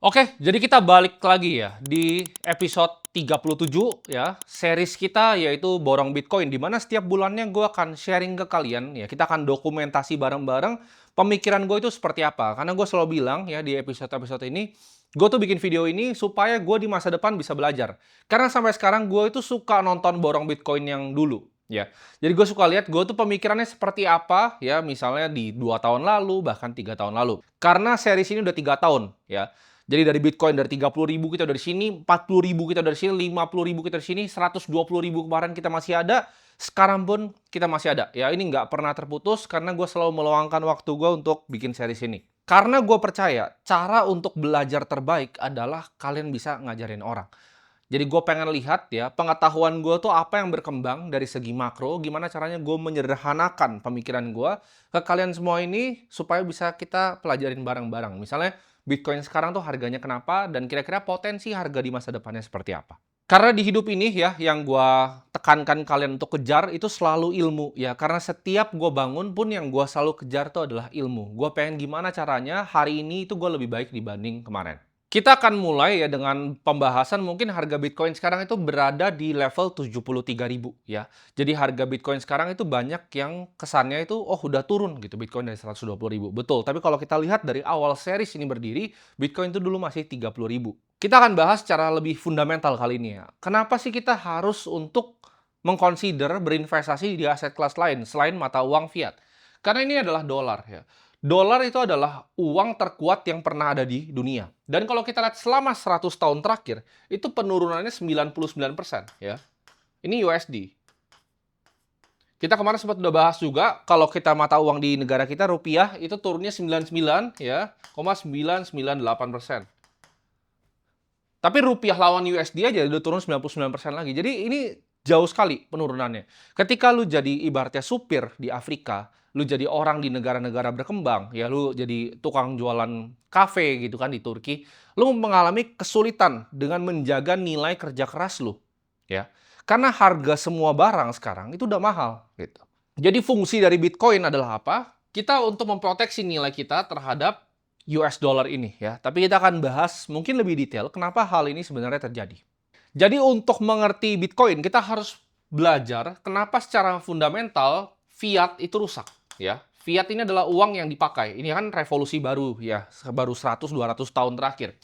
Oke, jadi kita balik lagi ya di episode 37 ya, series kita yaitu Borong Bitcoin, di mana setiap bulannya gue akan sharing ke kalian ya, kita akan dokumentasi bareng-bareng pemikiran gue itu seperti apa. Karena gue selalu bilang ya di episode-episode ini, gue tuh bikin video ini supaya gue di masa depan bisa belajar. Karena sampai sekarang gue itu suka nonton Borong Bitcoin yang dulu. Ya, jadi gue suka lihat gue tuh pemikirannya seperti apa ya, misalnya di 2 tahun lalu bahkan 3 tahun lalu. Karena series ini udah 3 tahun ya. Jadi dari Bitcoin dari 30.000 kita dari sini, 40.000 kita dari sini, 50.000 kita dari sini, 120.000 kemarin kita masih ada, sekarang pun kita masih ada. Ya ini nggak pernah terputus karena gue selalu meluangkan waktu gue untuk bikin series ini. Karena gue percaya cara untuk belajar terbaik adalah kalian bisa ngajarin orang. Jadi gue pengen lihat ya, pengetahuan gue tuh apa yang berkembang dari segi makro, gimana caranya gue menyederhanakan pemikiran gue ke kalian semua ini supaya bisa kita pelajarin bareng-bareng. Misalnya Bitcoin sekarang tuh harganya kenapa dan kira-kira potensi harga di masa depannya seperti apa. Karena di hidup ini ya, yang gue tekankan kalian untuk kejar itu selalu ilmu ya. Karena setiap gue bangun pun yang gue selalu kejar tuh adalah ilmu. Gue pengen gimana caranya hari ini itu gue lebih baik dibanding kemarin. Kita akan mulai ya dengan pembahasan mungkin harga Bitcoin sekarang itu berada di level 73.000 ya. Jadi harga Bitcoin sekarang itu banyak yang kesannya itu oh udah turun gitu Bitcoin dari 120.000. Betul, tapi kalau kita lihat dari awal series ini berdiri, Bitcoin itu dulu masih 30.000. Kita akan bahas secara lebih fundamental kali ini ya. Kenapa sih kita harus untuk mengconsider berinvestasi di aset kelas lain selain mata uang fiat? Karena ini adalah dolar ya. Dolar itu adalah uang terkuat yang pernah ada di dunia. Dan kalau kita lihat selama 100 tahun terakhir, itu penurunannya 99% ya. Ini USD. Kita kemarin sempat udah bahas juga, kalau kita mata uang di negara kita, rupiah, itu turunnya 99 ya, 998%. Tapi rupiah lawan USD aja udah turun 99% lagi. Jadi ini jauh sekali penurunannya. Ketika lu jadi ibaratnya supir di Afrika, lu jadi orang di negara-negara berkembang, ya lu jadi tukang jualan kafe gitu kan di Turki, lu mengalami kesulitan dengan menjaga nilai kerja keras lu, ya. Karena harga semua barang sekarang itu udah mahal gitu. Jadi fungsi dari Bitcoin adalah apa? Kita untuk memproteksi nilai kita terhadap US dollar ini ya. Tapi kita akan bahas mungkin lebih detail kenapa hal ini sebenarnya terjadi. Jadi untuk mengerti Bitcoin kita harus belajar kenapa secara fundamental fiat itu rusak ya. Fiat ini adalah uang yang dipakai. Ini kan revolusi baru ya, baru 100-200 tahun terakhir.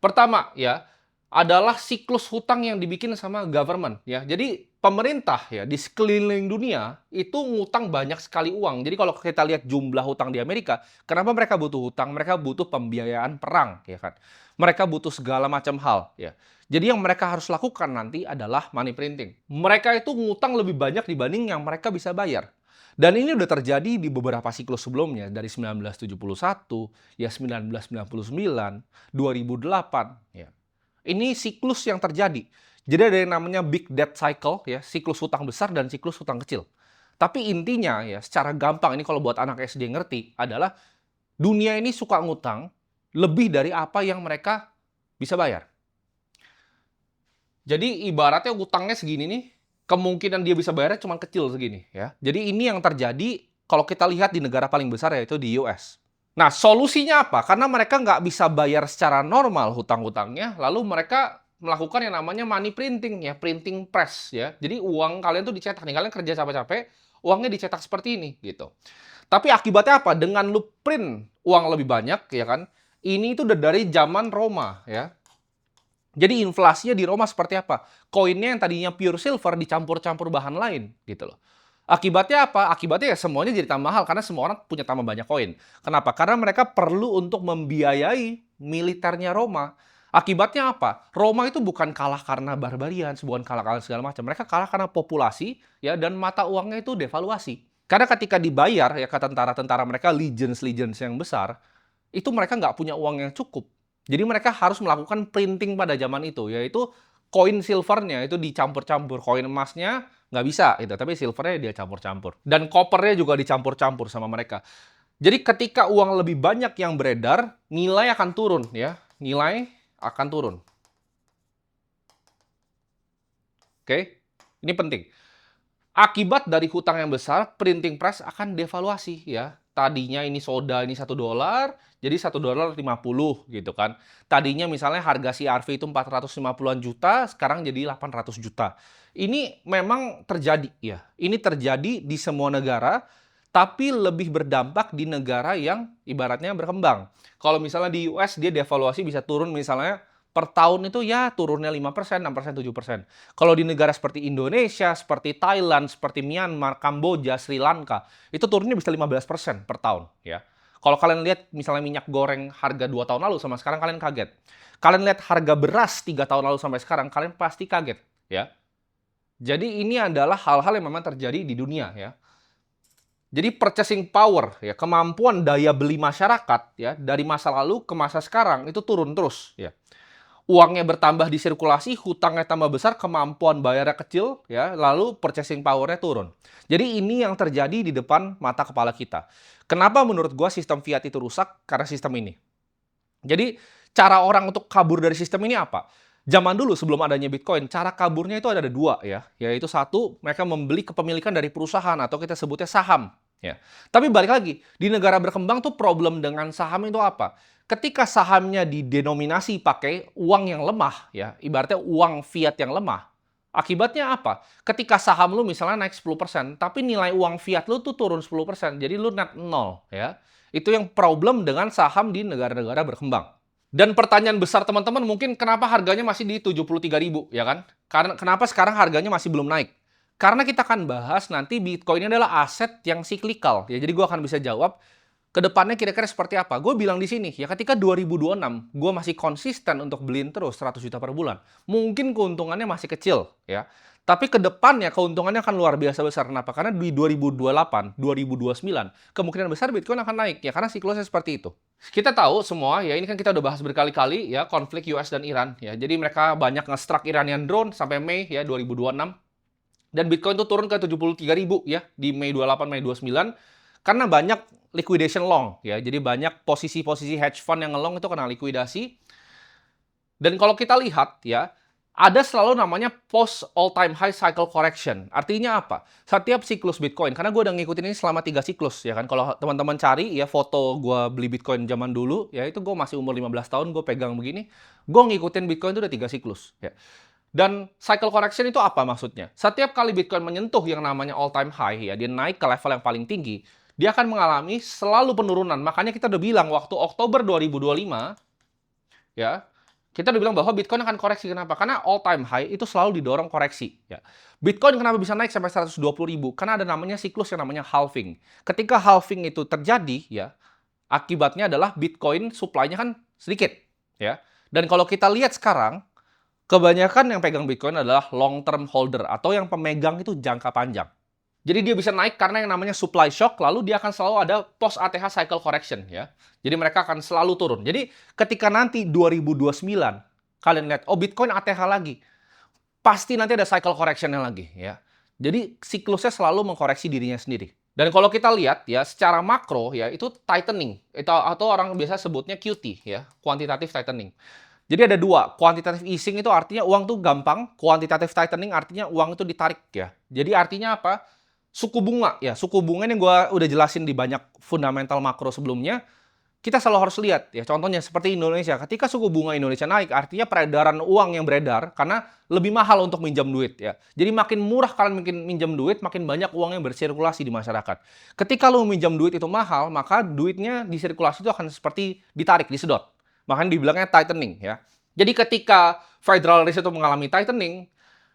Pertama ya, adalah siklus hutang yang dibikin sama government ya. Jadi pemerintah ya di sekeliling dunia itu ngutang banyak sekali uang. Jadi kalau kita lihat jumlah hutang di Amerika, kenapa mereka butuh hutang? Mereka butuh pembiayaan perang ya kan. Mereka butuh segala macam hal ya. Jadi yang mereka harus lakukan nanti adalah money printing. Mereka itu ngutang lebih banyak dibanding yang mereka bisa bayar. Dan ini udah terjadi di beberapa siklus sebelumnya dari 1971, ya 1999, 2008 ya. Ini siklus yang terjadi. Jadi ada yang namanya big debt cycle ya, siklus hutang besar dan siklus hutang kecil. Tapi intinya ya secara gampang ini kalau buat anak SD ngerti adalah dunia ini suka ngutang lebih dari apa yang mereka bisa bayar. Jadi ibaratnya utangnya segini nih, kemungkinan dia bisa bayarnya cuma kecil segini ya. Jadi ini yang terjadi kalau kita lihat di negara paling besar yaitu di US. Nah, solusinya apa? Karena mereka nggak bisa bayar secara normal hutang-hutangnya, lalu mereka melakukan yang namanya money printing ya, printing press ya. Jadi uang kalian tuh dicetak nih, kalian kerja capek-capek, uangnya dicetak seperti ini gitu. Tapi akibatnya apa? Dengan lu print uang lebih banyak ya kan, ini itu udah dari zaman Roma ya. Jadi inflasinya di Roma seperti apa? Koinnya yang tadinya pure silver dicampur-campur bahan lain gitu loh. Akibatnya apa? Akibatnya ya semuanya jadi tambah mahal karena semua orang punya tambah banyak koin. Kenapa? Karena mereka perlu untuk membiayai militernya Roma. Akibatnya apa? Roma itu bukan kalah karena barbarian, bukan kalah karena segala macam. Mereka kalah karena populasi ya dan mata uangnya itu devaluasi. Karena ketika dibayar ya ke tentara-tentara mereka legions yang besar, itu mereka nggak punya uang yang cukup. Jadi mereka harus melakukan printing pada zaman itu, yaitu koin silvernya itu dicampur-campur, koin emasnya nggak bisa gitu, tapi silvernya dia campur-campur. Dan kopernya juga dicampur-campur sama mereka. Jadi ketika uang lebih banyak yang beredar, nilai akan turun ya, nilai akan turun. Oke, ini penting. Akibat dari hutang yang besar, printing press akan devaluasi ya. Tadinya ini soda ini $1, jadi $1.50 gitu kan. Tadinya misalnya harga CR-V itu 450-an juta, sekarang jadi 800 juta. Ini memang terjadi ya. Ini terjadi di semua negara, tapi lebih berdampak di negara yang ibaratnya berkembang. Kalau misalnya di US dia devaluasi bisa turun misalnya per tahun itu ya turunnya 5%, 6%, 7%. Kalau di negara seperti Indonesia, seperti Thailand, seperti Myanmar, Kamboja, Sri Lanka, itu turunnya bisa 15% per tahun ya. Kalau kalian lihat misalnya minyak goreng harga 2 tahun lalu sama sekarang kalian kaget. Kalian lihat harga beras 3 tahun lalu sampai sekarang kalian pasti kaget ya. Jadi ini adalah hal-hal yang memang terjadi di dunia ya. Jadi purchasing power ya, kemampuan daya beli masyarakat ya dari masa lalu ke masa sekarang itu turun terus ya. Uangnya bertambah di sirkulasi, hutangnya tambah besar, kemampuan bayarnya kecil, ya, lalu purchasing power-nya turun. Jadi ini yang terjadi di depan mata kepala kita. Kenapa menurut gua sistem fiat itu rusak? Karena sistem ini. Jadi cara orang untuk kabur dari sistem ini apa? Zaman dulu sebelum adanya Bitcoin, cara kaburnya itu ada dua ya, yaitu satu mereka membeli kepemilikan dari perusahaan atau kita sebutnya saham. Ya. Tapi balik lagi, di negara berkembang tuh problem dengan saham itu apa? Ketika sahamnya didenominasi pakai uang yang lemah, ya, ibaratnya uang fiat yang lemah, akibatnya apa? Ketika saham lu misalnya naik 10%, tapi nilai uang fiat lu tuh turun 10%, jadi lu net nol, ya. Itu yang problem dengan saham di negara-negara berkembang. Dan pertanyaan besar teman-teman mungkin kenapa harganya masih di 73.000 ya kan? Karena kenapa sekarang harganya masih belum naik? Karena kita akan bahas nanti Bitcoin ini adalah aset yang siklikal. Ya, jadi gue akan bisa jawab ke depannya kira-kira seperti apa. Gue bilang di sini, ya ketika 2026 gue masih konsisten untuk beliin terus 100 juta per bulan. Mungkin keuntungannya masih kecil ya. Tapi ke depannya keuntungannya akan luar biasa besar. Kenapa? Karena di 2028, 2029 kemungkinan besar Bitcoin akan naik ya karena siklusnya seperti itu. Kita tahu semua ya, ini kan kita udah bahas berkali-kali ya konflik US dan Iran ya. Jadi mereka banyak nge-struck Iranian drone sampai Mei ya 2026. Dan Bitcoin tuh turun ke 73.000 ya di Mei 28, Mei 29 karena banyak liquidation long ya. Jadi banyak posisi-posisi hedge fund yang ngelong itu kena likuidasi. Dan kalau kita lihat ya, ada selalu namanya post all time high cycle correction. Artinya apa? Setiap siklus Bitcoin, karena gue udah ngikutin ini selama 3 siklus ya kan. Kalau teman-teman cari ya foto gue beli Bitcoin zaman dulu, ya itu gue masih umur 15 tahun, gue pegang begini. Gue ngikutin Bitcoin itu udah 3 siklus ya. Dan cycle correction itu apa maksudnya? Setiap kali Bitcoin menyentuh yang namanya all time high ya, dia naik ke level yang paling tinggi, dia akan mengalami selalu penurunan. Makanya kita udah bilang waktu Oktober 2025 ya, kita udah bilang bahwa Bitcoin akan koreksi. Kenapa? Karena all time high itu selalu didorong koreksi. Ya. Bitcoin kenapa bisa naik sampai 120.000? Karena ada namanya siklus yang namanya halving. Ketika halving itu terjadi, ya akibatnya adalah Bitcoin supply-nya kan sedikit. Ya. Dan kalau kita lihat sekarang, kebanyakan yang pegang Bitcoin adalah long term holder atau yang pemegang itu jangka panjang. Jadi dia bisa naik karena yang namanya supply shock, lalu dia akan selalu ada post ATH cycle correction ya. Jadi mereka akan selalu turun. Jadi ketika nanti 2029 kalian lihat oh Bitcoin ATH lagi, pasti nanti ada cycle correction-nya lagi ya. Jadi siklusnya selalu mengkoreksi dirinya sendiri. Dan kalau kita lihat ya secara makro ya itu tightening atau orang biasa sebutnya QT ya, quantitative tightening. Jadi ada dua, quantitative easing itu artinya uang tuh gampang, quantitative tightening artinya uang itu ditarik ya. Jadi artinya apa? Suku bunga, ya suku bunga ini gue udah jelasin di banyak fundamental makro sebelumnya. Kita selalu harus lihat, ya contohnya seperti Indonesia. Ketika suku bunga Indonesia naik, artinya peredaran uang yang beredar karena lebih mahal untuk minjam duit. Ya. Jadi makin murah kalian mungkin minjam duit, makin banyak uang yang bersirkulasi di masyarakat. Ketika lo minjam duit itu mahal, maka duitnya di sirkulasi itu akan seperti ditarik, disedot. Makanya dibilangnya tightening. Ya. Jadi ketika Federal Reserve itu mengalami tightening,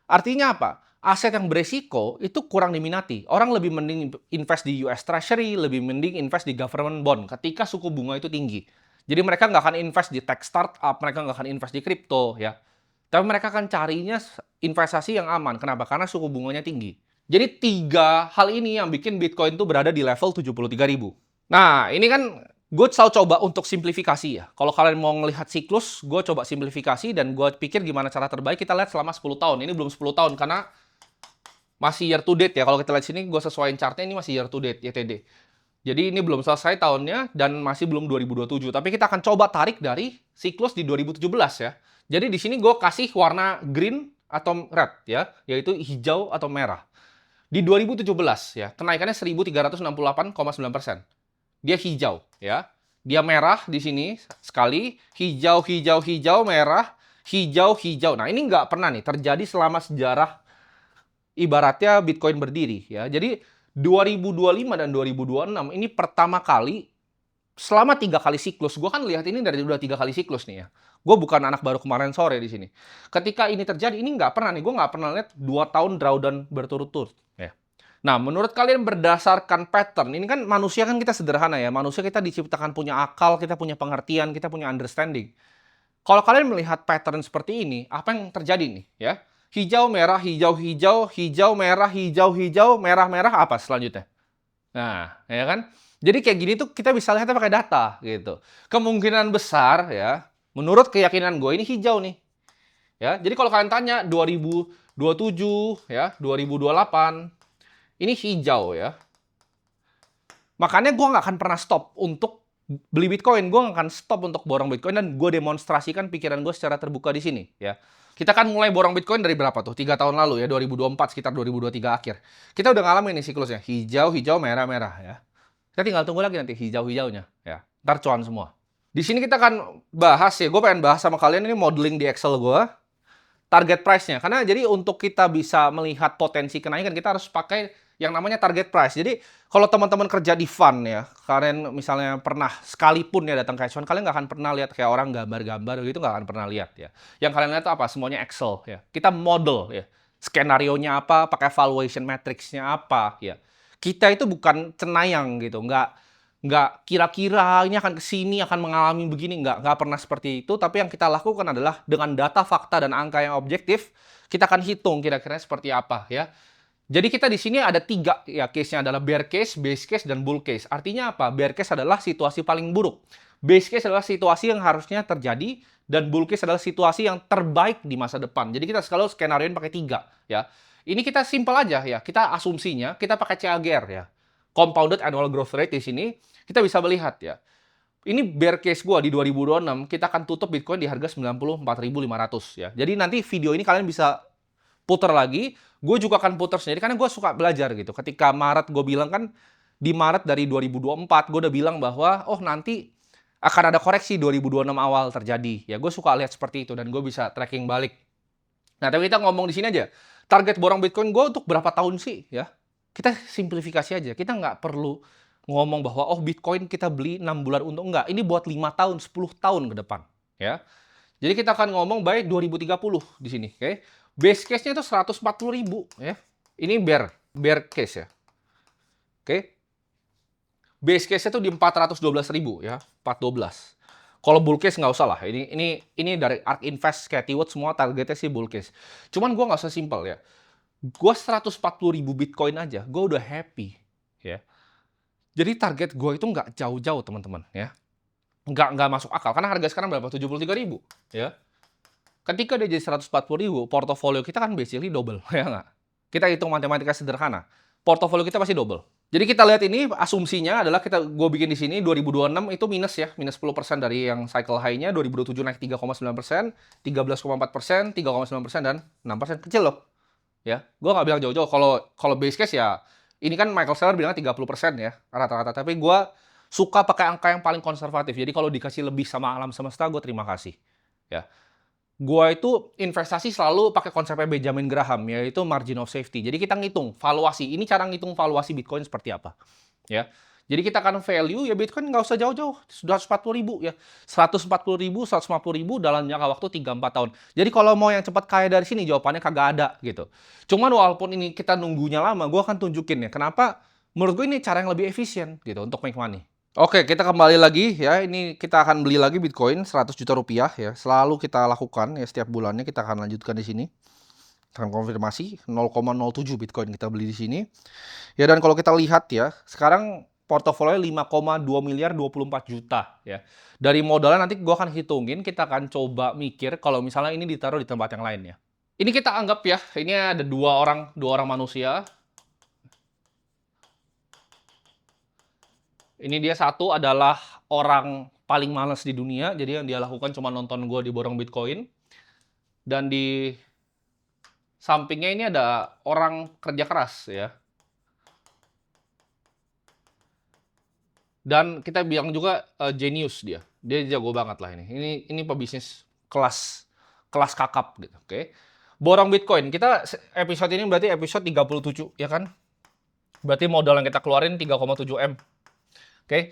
artinya apa? Aset yang beresiko itu kurang diminati. Orang lebih mending invest di US Treasury, lebih mending invest di government bond ketika suku bunga itu tinggi. Jadi mereka nggak akan invest di tech startup, mereka nggak akan invest di kripto, ya. Tapi mereka akan carinya investasi yang aman. Kenapa? Karena suku bunganya tinggi. Jadi tiga hal ini yang bikin Bitcoin itu berada di level 73.000. Nah, ini kan gue selalu coba untuk simplifikasi ya. Kalau kalian mau ngelihat siklus, gue coba simplifikasi dan gue pikir gimana cara terbaik kita lihat selama 10 tahun. Ini belum 10 tahun karena masih year to date ya. Kalau kita lihat sini, gue sesuaiin chartnya ini masih year to date, YTD. Jadi ini belum selesai tahunnya dan masih belum 2027. Tapi kita akan coba tarik dari siklus di 2017 ya. Jadi di sini gue kasih warna green atau red ya, yaitu hijau atau merah. Di 2017 ya, kenaikannya 1.368,9%. dia hijau ya. Dia merah di sini sekali, hijau, hijau, hijau, merah, hijau, hijau. Nah, ini nggak pernah nih terjadi selama sejarah ibaratnya Bitcoin berdiri ya. Jadi 2025 dan 2026 ini pertama kali selama 3 kali siklus. Gue kan lihat ini dari udah 3 kali siklus nih ya. Gue bukan anak baru kemarin sore di sini. Ketika ini terjadi, ini nggak pernah nih. Gue nggak pernah lihat 2 tahun drawdown berturut-turut. Ya. Nah, menurut kalian berdasarkan pattern, ini kan manusia kan kita sederhana ya. Manusia kita diciptakan punya akal, kita punya pengertian, kita punya understanding. Kalau kalian melihat pattern seperti ini, apa yang terjadi nih ya? Hijau, merah, hijau, hijau, hijau, merah, hijau, hijau, merah, merah, apa selanjutnya? Nah, ya kan? Jadi kayak gini tuh kita bisa lihatnya pakai data gitu. Kemungkinan besar ya, menurut keyakinan gue ini hijau nih. Ya, jadi kalau kalian tanya 2027 ya, 2028 ini hijau ya. Makanya gue nggak akan pernah stop untuk beli Bitcoin. Gue nggak akan stop untuk borong Bitcoin dan gue demonstrasikan pikiran gue secara terbuka di sini ya. Kita kan mulai borong Bitcoin dari berapa tuh? 3 tahun lalu ya, 2024 sekitar 2023 akhir. Kita udah ngalamin nih siklusnya. Hijau, hijau, merah, merah ya. Kita tinggal tunggu lagi nanti hijau-hijaunya ya. Ntar cuan semua. Di sini kita akan bahas ya, gue pengen bahas sama kalian ini modeling di Excel gue. Target price-nya. Karena jadi untuk kita bisa melihat potensi kenaikan, kita harus pakai yang namanya target price. Jadi kalau teman-teman kerja di fund ya, kalian misalnya pernah sekalipun ya datang ke hedge fund, kalian nggak akan pernah lihat kayak orang gambar-gambar gitu, nggak akan pernah lihat ya. Yang kalian lihat itu apa? Semuanya Excel ya. Kita model ya. Skenario-nya apa, pakai valuation matrix-nya apa ya. Kita itu bukan cenayang gitu, nggak kira-kira ini akan kesini akan mengalami begini, nggak pernah seperti itu. Tapi yang kita lakukan adalah dengan data, fakta, dan angka yang objektif, kita akan hitung kira-kira seperti apa ya. Jadi kita di sini ada 3 ya, case-nya adalah bear case, base case, dan bull case. Artinya apa? Bear case adalah situasi paling buruk. Base case adalah situasi yang harusnya terjadi, dan bull case adalah situasi yang terbaik di masa depan. Jadi kita selalu skenario pakai 3 ya. Ini kita simple aja ya. Kita asumsinya kita pakai CAGR ya. Compounded Annual Growth Rate di sini kita bisa melihat ya. Ini bear case gua di 2026, kita akan tutup Bitcoin di harga 94.500 ya. Jadi nanti video ini kalian bisa putar lagi, gue juga akan putar sendiri karena gue suka belajar gitu. Ketika Maret gue bilang kan, di Maret dari 2024 gue udah bilang bahwa oh nanti akan ada koreksi 2026 awal terjadi. Ya gue suka lihat seperti itu dan gue bisa tracking balik. Nah, tapi kita ngomong di sini aja. Target borong Bitcoin gue untuk berapa tahun sih ya? Kita simplifikasi aja. Kita nggak perlu ngomong bahwa oh Bitcoin kita beli 6 bulan untuk enggak. Ini buat 5 tahun, 10 tahun ke depan ya. Jadi kita akan ngomong baik 2030 di sini, oke? Base case-nya itu 140.000 ya. Ini bear case ya. Oke. Base case-nya itu di 412.000 ya, 412. Kalau bull case nggak usah lah. Ini dari ARK Invest, kayak T-Wood semua targetnya sih bull case. Cuman gue nggak usah simpel ya. Gue 140.000 Bitcoin aja, gue udah happy ya. Jadi target gue itu nggak jauh-jauh teman-teman ya. Nggak masuk akal karena harga sekarang berapa? 73.000 ya. Ketika dia jadi 140.000, portofolio kita kan basically double, ya nggak? Kita hitung matematika sederhana. Portofolio kita pasti double. Jadi kita lihat ini asumsinya adalah gue bikin di sini 2026 itu minus ya, minus 10% dari yang cycle high-nya, 2027 naik 3,9%, 13,4%, 3,9% dan 6%. Kecil loh. Ya, gue nggak bilang jauh-jauh. Kalau base case ya, ini kan Michael Saylor bilangnya 30% ya rata-rata. Tapi gue suka pakai angka yang paling konservatif. Jadi kalau dikasih lebih sama alam semesta, gue terima kasih. Ya. Gua itu investasi selalu pakai konsepnya Benjamin Graham, yaitu margin of safety. Jadi kita ngitung valuasi. Ini cara ngitung valuasi Bitcoin seperti apa. Ya. Jadi kita akan value, ya Bitcoin nggak usah jauh-jauh. Sudah 140.000 ya. 140.000, 150.000 dalam jangka waktu 3-4 tahun. Jadi kalau mau yang cepat kaya dari sini, jawabannya kagak ada gitu. Cuman walaupun ini kita nunggunya lama, gua akan tunjukin ya. Kenapa menurut gue ini cara yang lebih efisien gitu untuk make money. Oke, kita kembali lagi ya. Ini kita akan beli lagi Bitcoin 100 juta rupiah ya. Selalu kita lakukan ya setiap bulannya, kita akan lanjutkan di sini. Kita akan konfirmasi 0,07 Bitcoin kita beli di sini. Ya, dan kalau kita lihat ya, sekarang portofolio 5,2 miliar 24 juta ya. Dari modalnya nanti gua akan hitungin, kita akan coba mikir kalau misalnya ini ditaruh di tempat yang lain ya. Ini kita anggap ya, ini ada dua orang manusia. Ini dia satu adalah orang paling males di dunia, jadi yang dia lakukan cuma nonton gue di borong Bitcoin. Dan di sampingnya ini ada orang kerja keras ya. Dan kita bilang juga jenius dia. Dia jago banget lah ini. Ini pebisnis kelas kelas kakap gitu, oke. Borong Bitcoin, kita episode ini berarti episode 37 ya kan? Berarti modal yang kita keluarin 3,7 M. Oke.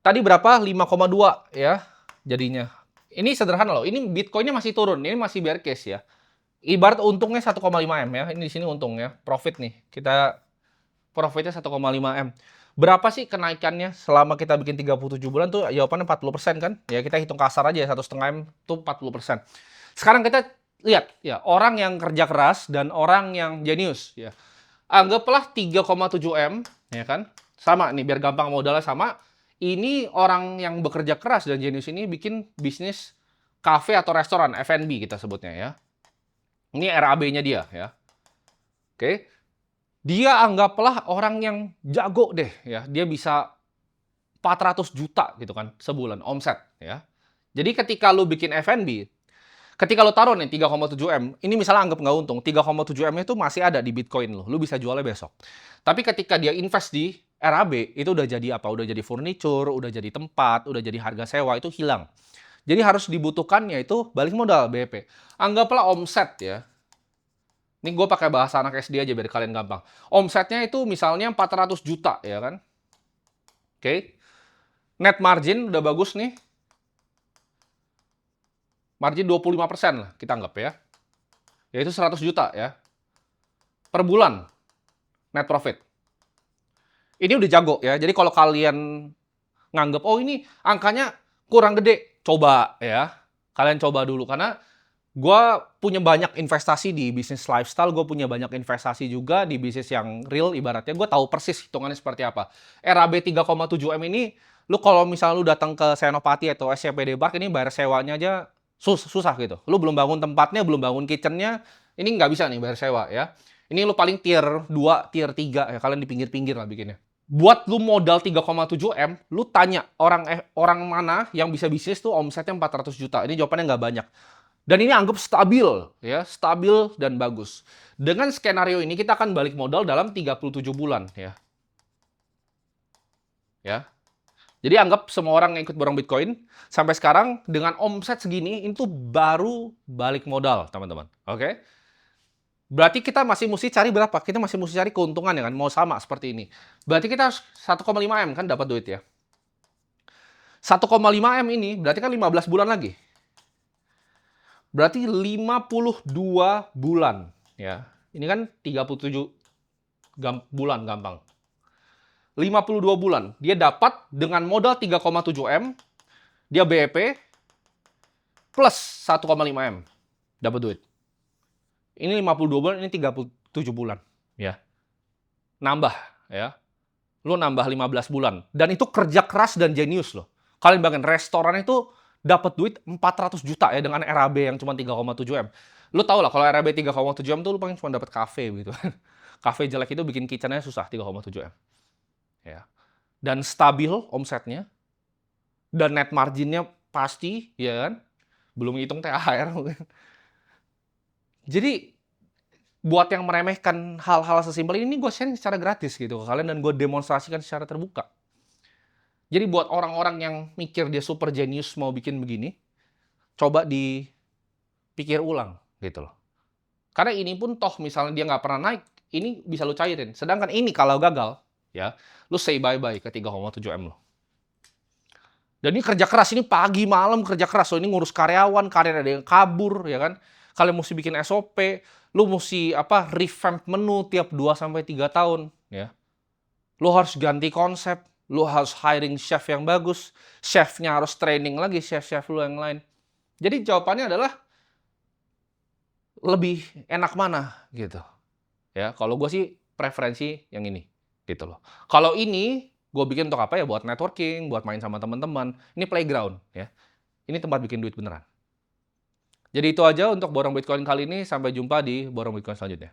Tadi berapa? 5,2 ya jadinya. Ini sederhana loh. Ini Bitcoinnya masih turun. Ini masih bear case ya. Ibarat untungnya 1,5 M ya. Ini di sini untungnya. Profit nih. Kita profitnya 1,5 M. Berapa sih kenaikannya selama kita bikin 37 bulan tuh? Jawabannya 40% kan? Ya kita hitung kasar aja, 1,5 M tuh 40%. Sekarang kita lihat ya, orang yang kerja keras dan orang yang jenius ya. Anggaplah 3,7 M ya kan? Sama nih biar gampang, modalnya sama. Ini orang yang bekerja keras dan jenius ini bikin bisnis cafe atau restoran, F&B kita sebutnya ya. Ini RAB-nya dia ya. Oke. Dia anggaplah orang yang jago deh ya. Dia bisa 400 juta gitu kan sebulan omset ya. Jadi ketika lu bikin F&B, ketika lu taruh nih 3,7 M, ini misalnya anggap nggak untung, 3,7 M itu masih ada di Bitcoin lu bisa jualnya besok. Tapi ketika dia invest di RAB, itu udah jadi apa? Udah jadi furniture, udah jadi tempat, udah jadi harga sewa, itu hilang. Jadi harus dibutuhkannya itu balik modal BEP. Anggaplah omset ya. Ini gue pakai bahasa anak SD aja biar kalian gampang. Omsetnya itu misalnya 400 juta ya kan. Oke. Net margin udah bagus nih. Margin 25% lah kita anggap ya. Yaitu 100 juta ya. Per bulan net profit. Ini udah jago ya. Jadi kalau kalian nganggap, oh ini angkanya kurang gede, coba ya. Kalian coba dulu karena gue punya banyak investasi di bisnis lifestyle, gue punya banyak investasi juga di bisnis yang real, ibaratnya gue tahu persis hitungannya seperti apa. RAB 3,7 M ini, lu kalau misalnya lu datang ke Senopati atau SCPD Park, ini bayar sewanya aja susah gitu. Lu belum bangun tempatnya, belum bangun kitchennya, ini nggak bisa nih bayar sewa ya. Ini lu paling tier 2, tier 3 ya, kalian di pinggir-pinggir lah bikinnya. Buat lu modal 3,7 M, lu tanya orang mana yang bisa bisnis tuh omsetnya 400 juta. Ini jawabannya nggak banyak. Dan ini anggap stabil, ya, stabil dan bagus. Dengan skenario ini kita akan balik modal dalam 37 bulan, ya. Ya. Jadi anggap semua orang yang ikut borong Bitcoin sampai sekarang dengan omset segini itu baru balik modal, teman-teman. Oke? Berarti kita masih mesti cari berapa? Kita masih mesti cari keuntungan ya kan, mau sama seperti ini. Berarti kita 1,5 M kan dapat duit ya. 1,5 M ini berarti kan 15 bulan lagi. Berarti 52 bulan ya. Ini kan 37 bulan gampang. 52 bulan. Dia dapat dengan modal 3,7 M, dia BEP plus 1,5 M. Dapat duit. Ini 52 bulan, ini 37 bulan ya. Nambah ya. Lu nambah 15 bulan dan itu kerja keras dan jenius loh. Kalian bayangin restoran itu dapat duit 400 juta ya dengan RAB yang cuma 3,7 M. Lu tau lah kalau RAB 3,7 M tuh lu paling cuma dapat kafe gitu. Kafe jelek itu bikin kitchennya susah 3,7 M. Ya. Dan stabil omsetnya dan net marginnya pasti ya kan. Belum ngitung THR mungkin. Jadi buat yang meremehkan hal-hal sesimpel ini gue share secara gratis gitu ke kalian dan gue demonstrasikan secara terbuka. Jadi buat orang-orang yang mikir dia super genius mau bikin begini, coba dipikir ulang gitu loh. Karena ini pun toh misalnya dia nggak pernah naik, ini bisa lu cairin. Sedangkan ini kalau gagal, ya, lu say bye-bye ke 3,7 M lo. Dan ini kerja keras, ini pagi malam kerja keras. So, ini ngurus karyawan, karir ada yang kabur, ya kan. Kalian mesti bikin SOP, lu mesti revamp menu tiap 2-3 tahun, ya. Lu harus ganti konsep, lu harus hiring chef yang bagus, chefnya harus training lagi chef-chef lu yang lain. Jadi jawabannya adalah lebih enak mana gitu. Ya, kalau gue sih preferensi yang ini gitu loh. Kalau ini gue bikin untuk apa ya? Buat networking, buat main sama teman-teman. Ini playground ya. Ini tempat bikin duit beneran. Jadi itu aja untuk borong Bitcoin kali ini. Sampai jumpa di borong Bitcoin selanjutnya.